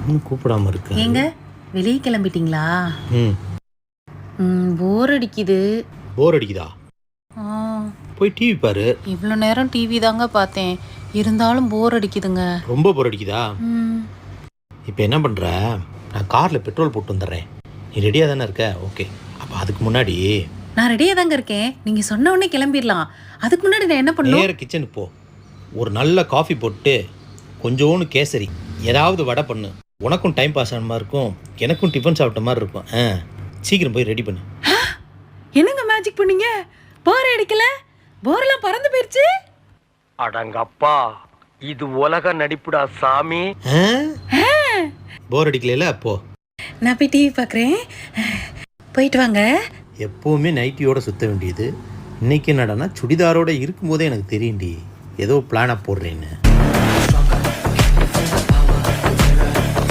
இன்னும் கூப்பிடாம இருக்கு. ஏங்க வெளியே கிளம்பிட்டீங்களா? போர் அடிக்குது. போர் அடிக்குதா? போய் டிவி பாரு. இவ்வளோ நேரம் டிவி தாங்க பார்த்தேன், இருந்தாலும் போர் அடிக்குதுங்க. ரொம்ப போர் அடிக்குதா? இப்போ என்ன பண்ணுற, நான் காரில் பெட்ரோல் போட்டு வந்துடுறேன். நீ ரெடியாக தானே இருக்க? ஓகே, அப்போ அதுக்கு முன்னாடி நான் ரெடியாக தாங்க இருக்கேன். நீங்கள் சொன்ன உடனே கிளம்பிடலாம். அதுக்கு முன்னாடி நான் என்ன பண்ணுவேன்? நேர கிச்சனுக்கு போ. ஒரு நல்ல காஃபி போட்டு கொஞ்சோன்னு கேசரி ஏதாவது வடை பண்ணு. உனக்கும் டைம் பாஸ் ஆன மாதிரி இருக்கும், எனக்கும் டிஃபன் சாப்பிட்ட மாதிரி இருக்கும். சீக்கிரம் போய் ரெடி பண்ணு. என்னங்க மேஜிக் பண்ணீங்க? போர் அடிக்கல? போரெல்லாம் பறந்து போயிடுச்சு. அடங்கப்பா, இது உலக நடிப்புடா சாமி. போர் அடிக்கல? அப்போ நான் போய் டிவி பார்க்குறேன். போயிட்டு வாங்க. எப்போவுமே நைட்டியோட சுற்ற வேண்டியது, இன்னைக்கு என்னடானா சுடிதாரோட இருக்கும்போதே எனக்கு தெரியும்டி ஏதோ பிளானாக போடுறேன்னு.